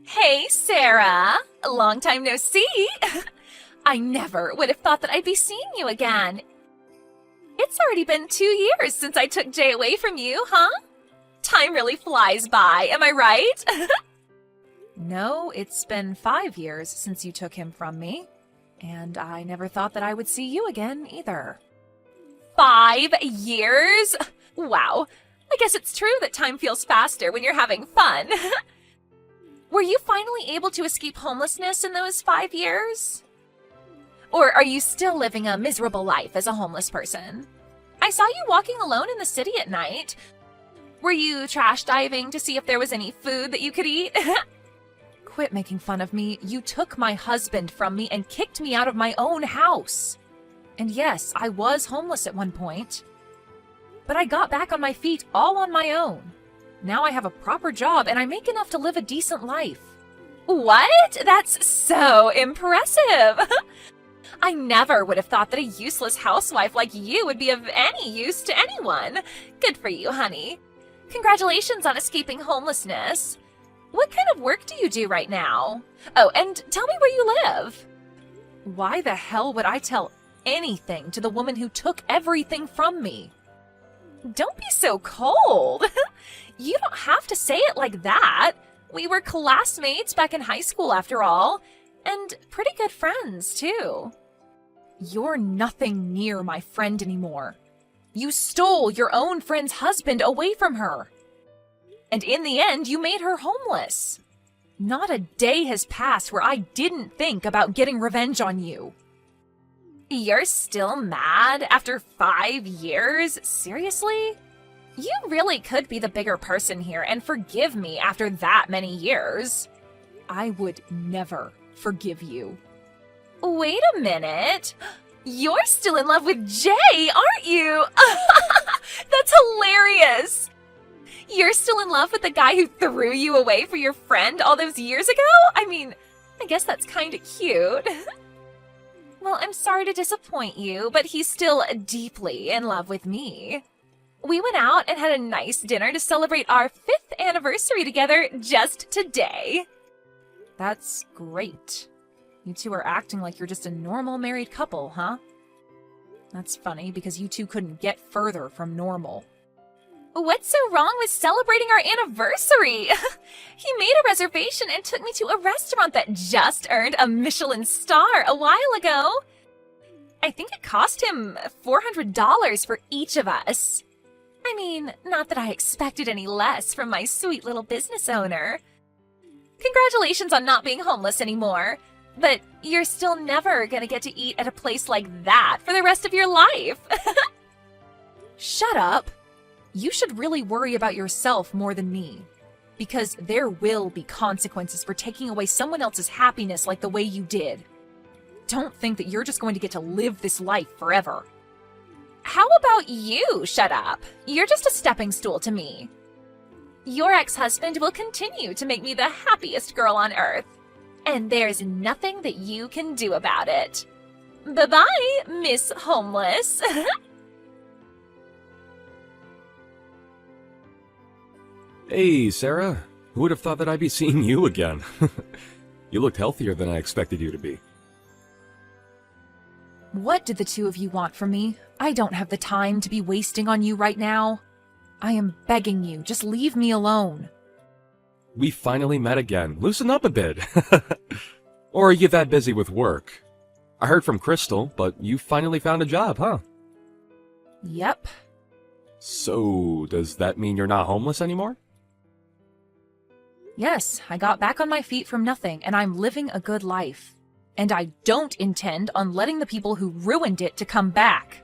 Hey, Sarah. Long time no see. I never would have thought that I'd be seeing you again. It's already been 2 years since I took Jay away from you, huh? Time really flies by, am I right? No, it's been 5 years since you took him from me, and I never thought that I would see you again either. 5 years? Wow. I guess it's true that time feels faster when you're having fun. Were you finally able to escape homelessness in those 5 years? Or are you still living a miserable life as a homeless person? I saw you walking alone in the city at night. Were you trash diving to see if there was any food that you could eat? Quit making fun of me. You took my husband from me and kicked me out of my own house. And yes, I was homeless at one point. But I got back on my feet all on my own. Now I have a proper job and I make enough to live a decent life. What? That's so impressive. I never would have thought that a useless housewife like you would be of any use to anyone. Good for you, honey. Congratulations on escaping homelessness. What kind of work do you do right now? Oh, and tell me where you live. Why the hell would I tell anything to the woman who took everything from me? Don't be so cold. You don't have to say it like that. We were classmates back in high school after all, and pretty good friends too. You're nothing near my friend anymore. You stole your own friend's husband away from her. And in the end, you made her homeless. Not a day has passed where I didn't think about getting revenge on you. You're still mad after 5 years? Seriously? You really could be the bigger person here and forgive me after that many years. I would never forgive you. Wait a minute. You're still in love with Jay, aren't you? That's hilarious. You're still in love with the guy who threw you away for your friend all those years ago? I mean, I guess that's kind of cute. Well, I'm sorry to disappoint you, but he's still deeply in love with me. We went out and had a nice dinner to celebrate our 5th anniversary together just today. That's great. You two are acting like you're just a normal married couple, huh? That's funny because you two couldn't get further from normal. What's so wrong with celebrating our anniversary? He made a reservation and took me to a restaurant that just earned a Michelin star a while ago. I think it cost him $400 for each of us. I mean, not that I expected any less from my sweet little business owner. Congratulations on not being homeless anymore. But you're still never gonna get to eat at a place like that for the rest of your life. Shut up! You should really worry about yourself more than me. Because there will be consequences for taking away someone else's happiness like the way you did. Don't think that you're just going to get to live this life forever. How about you shut up? You're just a stepping stool to me. Your ex-husband will continue to make me the happiest girl on earth. And there's nothing that you can do about it. Bye-bye, Miss Homeless. Hey, Sarah. Who would have thought that I'd be seeing you again? You looked healthier than I expected you to be. What did the two of you want from me? I don't have the time to be wasting on you right now. I am begging you, just leave me alone. We finally met again. Loosen up a bit. Or are you that busy with work? I heard from Crystal, but you finally found a job, huh? Yep. So, does that mean you're not homeless anymore? Yes, I got back on my feet from nothing, and I'm living a good life. And I don't intend on letting the people who ruined it to come back.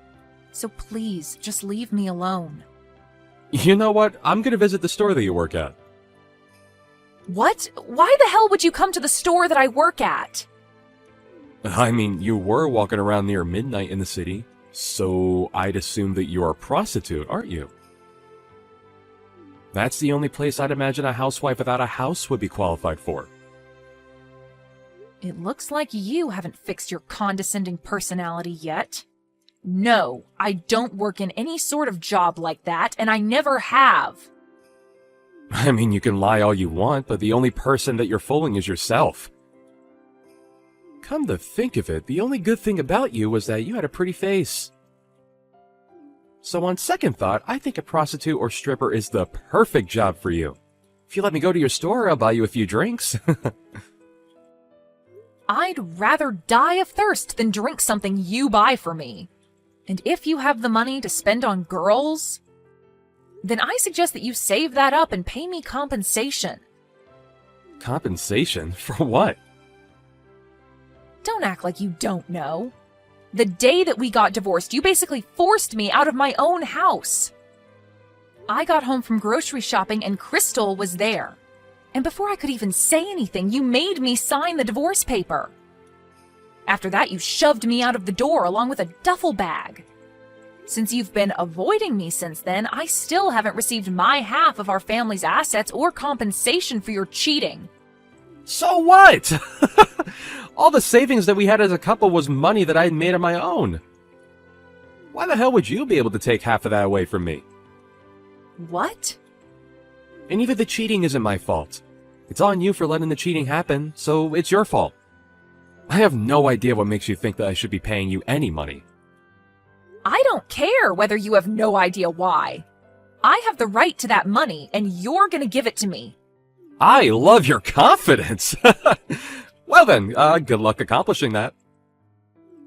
So please, just leave me alone. You know what? I'm gonna visit the store that you work at. What? Why the hell would you come to the store that I work at? I mean, you were walking around near midnight in the city, so I'd assume that you're a prostitute, aren't you? That's the only place I'd imagine a housewife without a house would be qualified for. It looks like you haven't fixed your condescending personality yet. No, I don't work in any sort of job like that, and I never have. I mean, you can lie all you want, but the only person that you're fooling is yourself. Come to think of it, the only good thing about you was that you had a pretty face. So on second thought, I think a prostitute or stripper is the perfect job for you. If you let me go to your store, I'll buy you a few drinks. I'd rather die of thirst than drink something you buy for me. And if you have the money to spend on girls, then I suggest that you save that up and pay me compensation. Compensation? For what? Don't act like you don't know. The day that we got divorced, you basically forced me out of my own house. I got home from grocery shopping and Crystal was there. And before I could even say anything, you made me sign the divorce paper. After that, you shoved me out of the door along with a duffel bag. Since you've been avoiding me since then, I still haven't received my half of our family's assets or compensation for your cheating. So what? All the savings that we had as a couple was money that I had made on my own. Why the hell would you be able to take half of that away from me? What? And even the cheating isn't my fault. It's on you for letting the cheating happen, so it's your fault. I have no idea what makes you think that I should be paying you any money. I don't care whether you have no idea why. I have the right to that money, and you're gonna give it to me. I love your confidence! Well then, good luck accomplishing that.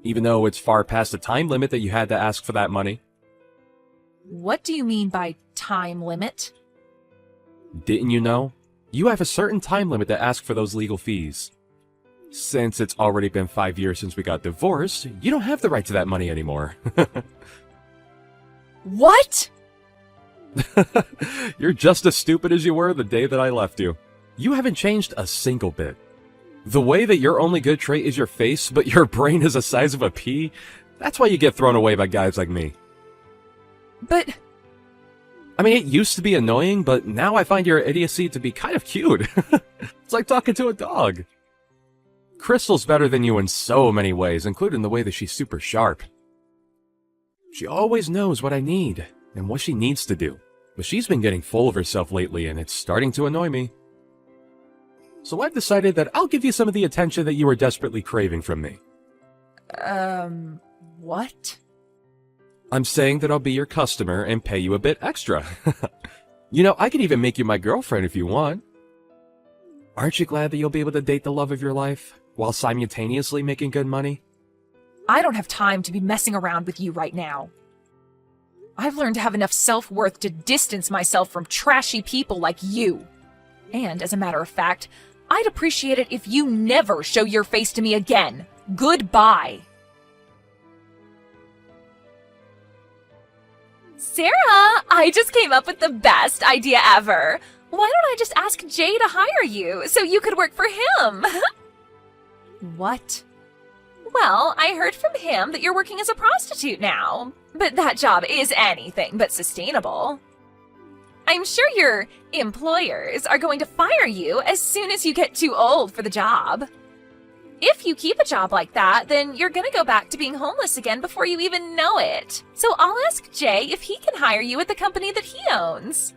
Even though it's far past the time limit that you had to ask for that money. What do you mean by time limit? Didn't you know? You have a certain time limit to ask for those legal fees. Since it's already been 5 years since we got divorced, you don't have the right to that money anymore. What? You're just as stupid as you were the day that I left you. You haven't changed a single bit. The way that your only good trait is your face, but your brain is the size of a pea, that's why you get thrown away by guys like me. But... I mean, it used to be annoying, but now I find your idiocy to be kind of cute. It's like talking to a dog. Crystal's better than you in so many ways, including the way that she's super sharp. She always knows what I need, and what she needs to do. But she's been getting full of herself lately, and it's starting to annoy me. So I've decided that I'll give you some of the attention that you were desperately craving from me. What? I'm saying that I'll be your customer and pay you a bit extra. You know, I could even make you my girlfriend if you want. Aren't you glad that you'll be able to date the love of your life, while simultaneously making good money? I don't have time to be messing around with you right now. I've learned to have enough self-worth to distance myself from trashy people like you. And, as a matter of fact, I'd appreciate it if you never show your face to me again. Goodbye. Sarah, I just came up with the best idea ever. Why don't I just ask Jay to hire you so you could work for him? What? Well, I heard from him that you're working as a prostitute now, but that job is anything but sustainable. I'm sure your employers are going to fire you as soon as you get too old for the job. If you keep a job like that, then you're gonna go back to being homeless again before you even know it. So I'll ask Jay if he can hire you at the company that he owns.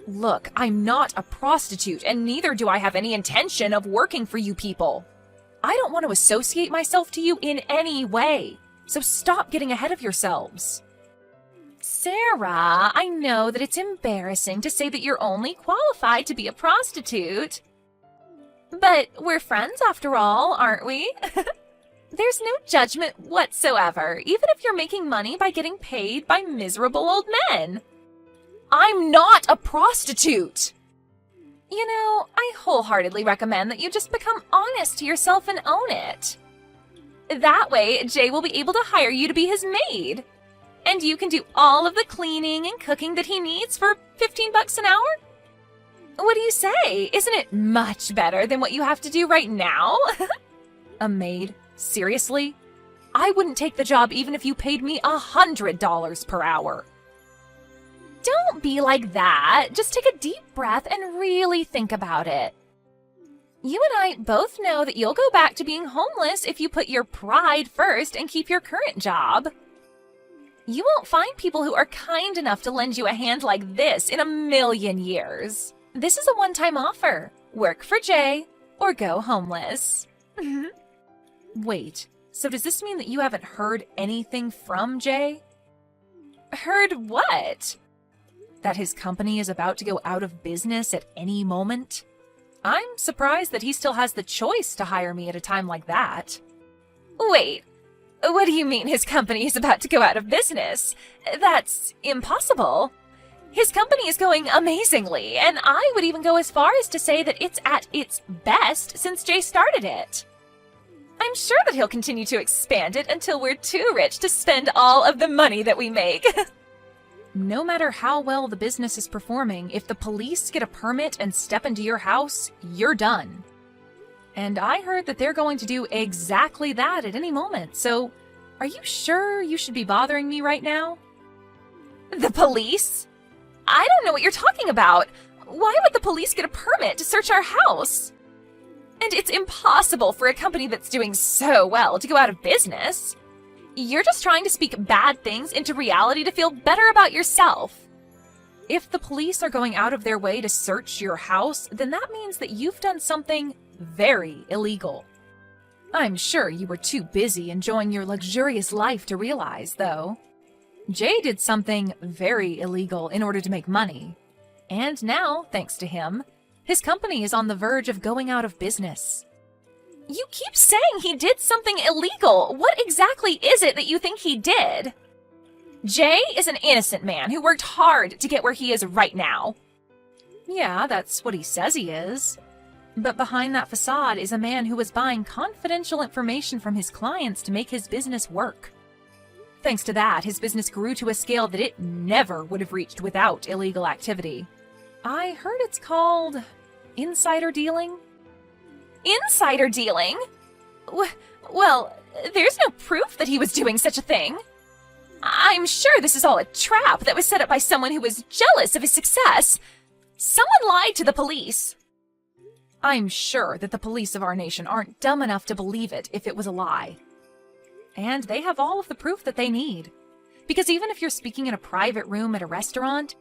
Look, I'm not a prostitute, and neither do I have any intention of working for you people. I don't want to associate myself to you in any way, so stop getting ahead of yourselves. Sarah, I know that it's embarrassing to say that you're only qualified to be a prostitute. But we're friends after all, aren't we? There's no judgment whatsoever, even if you're making money by getting paid by miserable old men. I'm not a prostitute! You know, I wholeheartedly recommend that you just become honest to yourself and own it. That way, Jay will be able to hire you to be his maid. And you can do all of the cleaning and cooking that he needs for $15 an hour? What do you say? Isn't it much better than what you have to do right now? A maid? Seriously? I wouldn't take the job even if you paid me $100 per hour. Don't be like that. Just take a deep breath and really think about it. You and I both know that you'll go back to being homeless if you put your pride first and keep your current job. You won't find people who are kind enough to lend you a hand like this in a million years. This is a one-time offer. Work for Jay or go homeless. Wait, so does this mean that you haven't heard anything from Jay? Heard what? That his company is about to go out of business at any moment? I'm surprised that he still has the choice to hire me at a time like that. Wait, what do you mean his company is about to go out of business? That's impossible. His company is going amazingly, and I would even go as far as to say that it's at its best since Jay started it. I'm sure that he'll continue to expand it until we're too rich to spend all of the money that we make. No matter how well the business is performing, if the police get a permit and step into your house, you're done. And I heard that they're going to do exactly that at any moment, so are you sure you should be bothering me right now? The police? I don't know what you're talking about. Why would the police get a permit to search our house? And it's impossible for a company that's doing so well to go out of business. You're just trying to speak bad things into reality to feel better about yourself. If the police are going out of their way to search your house, then that means that you've done something very illegal. I'm sure you were too busy enjoying your luxurious life to realize, though. Jay did something very illegal in order to make money. And now, thanks to him, his company is on the verge of going out of business. You keep saying he did something illegal. What exactly is it that you think he did? Jay is an innocent man who worked hard to get where he is right now. Yeah, that's what he says he is. But behind that facade is a man who was buying confidential information from his clients to make his business work. Thanks to that, his business grew to a scale that it never would have reached without illegal activity. I heard it's called insider dealing. Insider dealing? Well, there's no proof that he was doing such a thing. I'm sure this is all a trap that was set up by someone who was jealous of his success. Someone lied to the police. I'm sure that the police of our nation aren't dumb enough to believe it if it was a lie. And they have all of the proof that they need. Because even if you're speaking in a private room at a restaurant,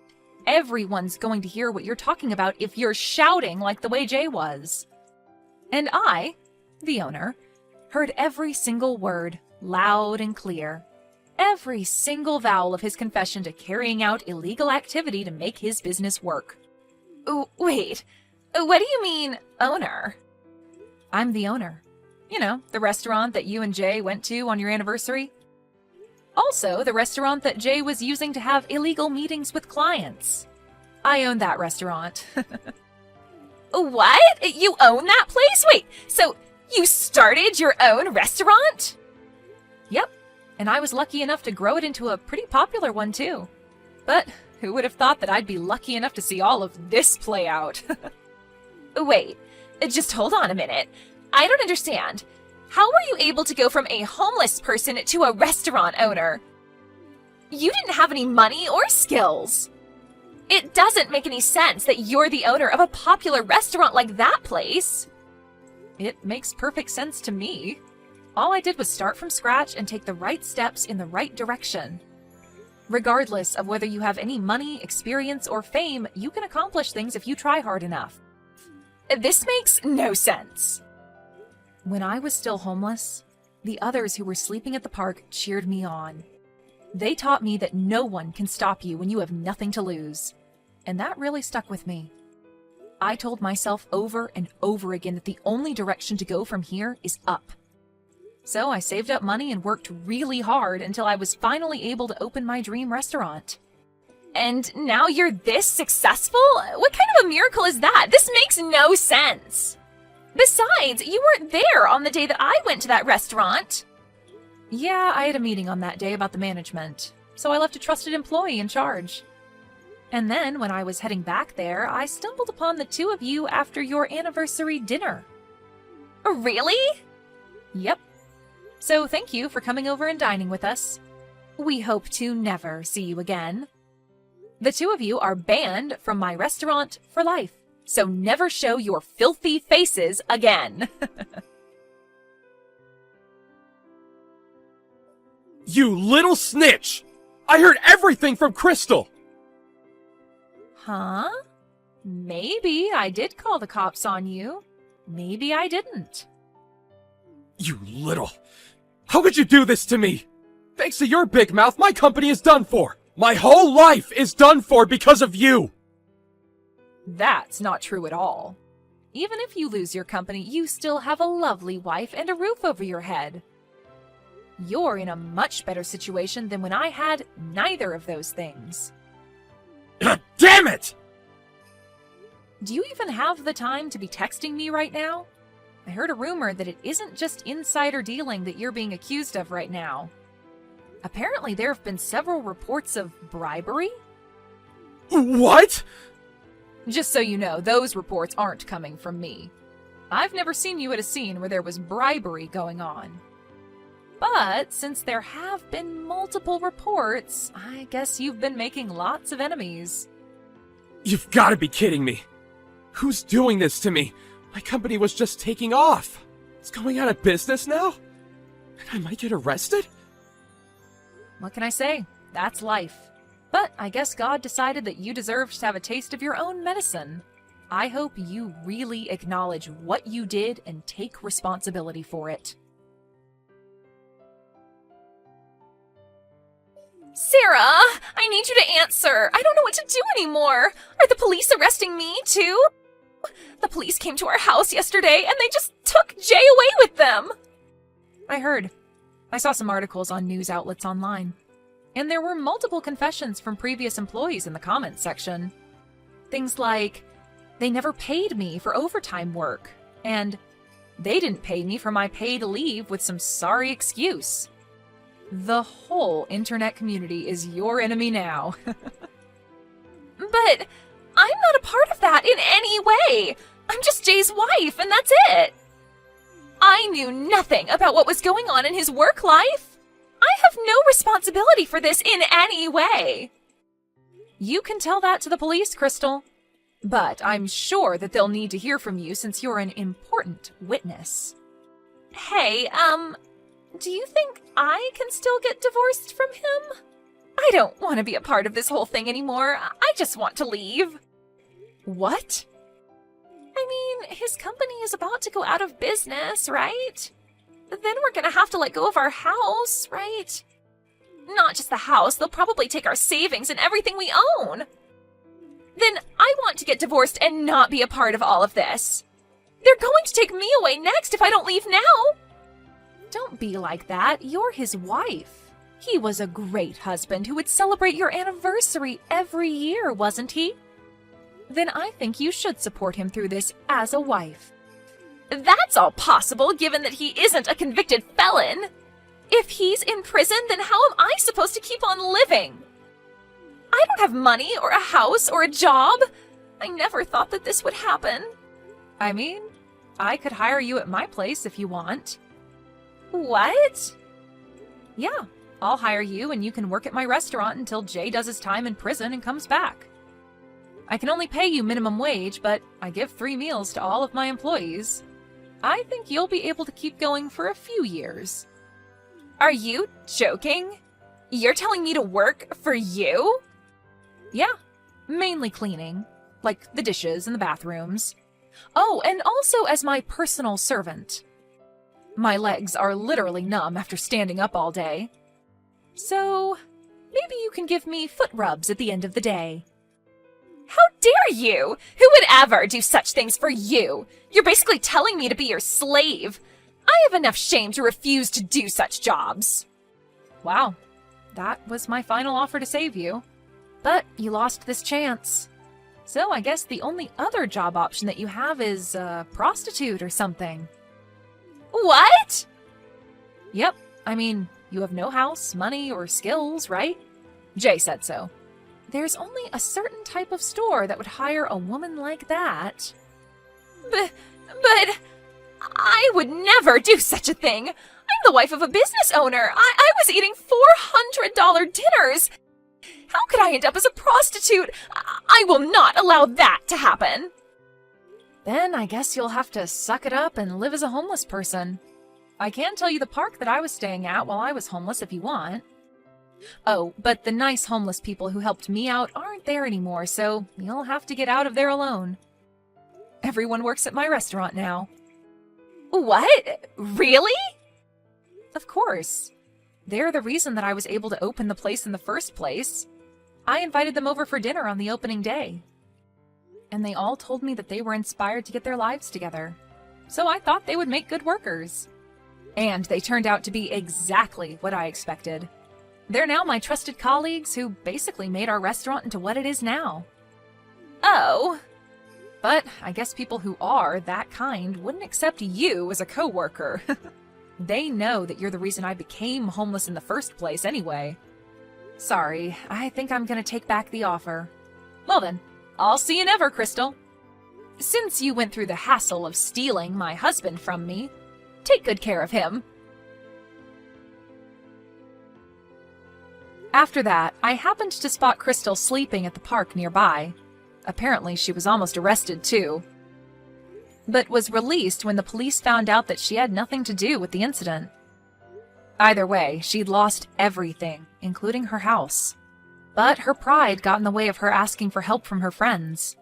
everyone's going to hear what you're talking about if you're shouting like the way Jay was. And I, the owner, heard every single word, loud and clear. Every single vowel of his confession to carrying out illegal activity to make his business work. Wait, what do you mean, owner? I'm the owner. You know, the restaurant that you and Jay went to on your anniversary. Also, the restaurant that Jay was using to have illegal meetings with clients. I own that restaurant. What? You own that place? Wait, so you started your own restaurant? Yep, and I was lucky enough to grow it into a pretty popular one too. But who would have thought that I'd be lucky enough to see all of this play out? Wait, just hold on a minute. I don't understand. How were you able to go from a homeless person to a restaurant owner? You didn't have any money or skills. It doesn't make any sense that you're the owner of a popular restaurant like that place. It makes perfect sense to me. All I did was start from scratch and take the right steps in the right direction. Regardless of whether you have any money, experience, or fame, you can accomplish things if you try hard enough. This makes no sense. When I was still homeless, the others who were sleeping at the park cheered me on. They taught me that no one can stop you when you have nothing to lose. And that really stuck with me. I told myself over and over again that the only direction to go from here is up. So I saved up money and worked really hard until I was finally able to open my dream restaurant. And now you're this successful? What kind of a miracle is that? This makes no sense. Besides, you weren't there on the day that I went to that restaurant. Yeah, I had a meeting on that day about the management, so I left a trusted employee in charge. And then, when I was heading back there, I stumbled upon the two of you after your anniversary dinner. Really? Yep. So thank you for coming over and dining with us. We hope to never see you again. The two of you are banned from my restaurant for life, so never show your filthy faces again. You little snitch! I heard everything from Crystal! Huh? Maybe I did call the cops on you. Maybe I didn't. You little... How could you do this to me? Thanks to your big mouth, my company is done for. My whole life is done for because of you. That's not true at all. Even if you lose your company, you still have a lovely wife and a roof over your head. You're in a much better situation than when I had neither of those things. Damn it! Do you even have the time to be texting me right now? I heard a rumor that it isn't just insider dealing that you're being accused of right now. Apparently there have been several reports of bribery. What? Just so you know, those reports aren't coming from me. I've never seen you at a scene where there was bribery going on. But since there have been multiple reports, I guess you've been making lots of enemies. You've got to be kidding me. Who's doing this to me? My company was just taking off. It's going out of business now? And I might get arrested? What can I say? That's life. But I guess God decided that you deserved to have a taste of your own medicine. I hope you really acknowledge what you did and take responsibility for it. Sarah, I need you to answer. I don't know what to do anymore. Are the police arresting me, too? The police came to our house yesterday, and they just took Jay away with them. I heard. I saw some articles on news outlets online. And there were multiple confessions from previous employees in the comments section. Things like, they never paid me for overtime work, and they didn't pay me for my paid leave with some sorry excuse. The whole internet community is your enemy now. But I'm not a part of that in any way. I'm just Jay's wife, and that's it. I knew nothing about what was going on in his work life. I have no responsibility for this in any way. You can tell that to the police, Crystal. But I'm sure that they'll need to hear from you since you're an important witness. Hey, do you think I can still get divorced from him? I don't want to be a part of this whole thing anymore. I just want to leave. What? I mean, his company is about to go out of business, right? Then we're gonna have to let go of our house, right? Not just the house, they'll probably take our savings and everything we own. Then I want to get divorced and not be a part of all of this. They're going to take me away next if I don't leave now. Don't be like that. You're his wife. He was a great husband who would celebrate your anniversary every year, wasn't he? Then I think you should support him through this as a wife. That's all possible given that he isn't a convicted felon. If he's in prison, then how am I supposed to keep on living? I don't have money or a house or a job. I never thought that this would happen. I mean, I could hire you at my place if you want. What? Yeah, I'll hire you and you can work at my restaurant until Jay does his time in prison and comes back. I can only pay you minimum wage, but I give 3 meals to all of my employees. I think you'll be able to keep going for a few years. Are you joking? You're telling me to work for you? Yeah, mainly cleaning, like the dishes and the bathrooms. Oh, and also as my personal servant. My legs are literally numb after standing up all day. So, maybe you can give me foot rubs at the end of the day. How dare you? Who would ever do such things for you? You're basically telling me to be your slave. I have enough shame to refuse to do such jobs. Wow, that was my final offer to save you. But you lost this chance. So I guess the only other job option that you have is a prostitute or something. What? Yep, I mean, you have no house, money, or skills, right? Jay said so. There's only a certain type of store that would hire a woman like that. But I would never do such a thing. I'm the wife of a business owner. I was eating $400 dinners. How could I end up as a prostitute? I will not allow that to happen. Then I guess you'll have to suck it up and live as a homeless person. I can tell you the park that I was staying at while I was homeless if you want. Oh, but the nice homeless people who helped me out aren't there anymore, so you'll have to get out of there alone. Everyone works at my restaurant now. What? Really? Of course. They're the reason that I was able to open the place in the first place. I invited them over for dinner on the opening day. And they all told me that they were inspired to get their lives together. So I thought they would make good workers. And they turned out to be exactly what I expected. They're now my trusted colleagues who basically made our restaurant into what it is now. Oh. But I guess people who are that kind wouldn't accept you as a coworker. They know that you're the reason I became homeless in the first place anyway. Sorry, I think I'm gonna take back the offer. Well then, I'll see you never, Crystal. Since you went through the hassle of stealing my husband from me, take good care of him. After that, I happened to spot Crystal sleeping at the park nearby. Apparently, she was almost arrested too, but was released when the police found out that she had nothing to do with the incident. Either way, she'd lost everything, including her house. But her pride got in the way of her asking for help from her friends.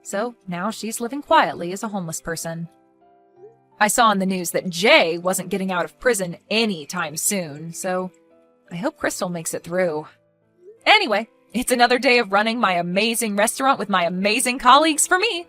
So now she's living quietly as a homeless person. I saw in the news that Jay wasn't getting out of prison anytime soon, so I hope Crystal makes it through. Anyway, it's another day of running my amazing restaurant with my amazing colleagues for me.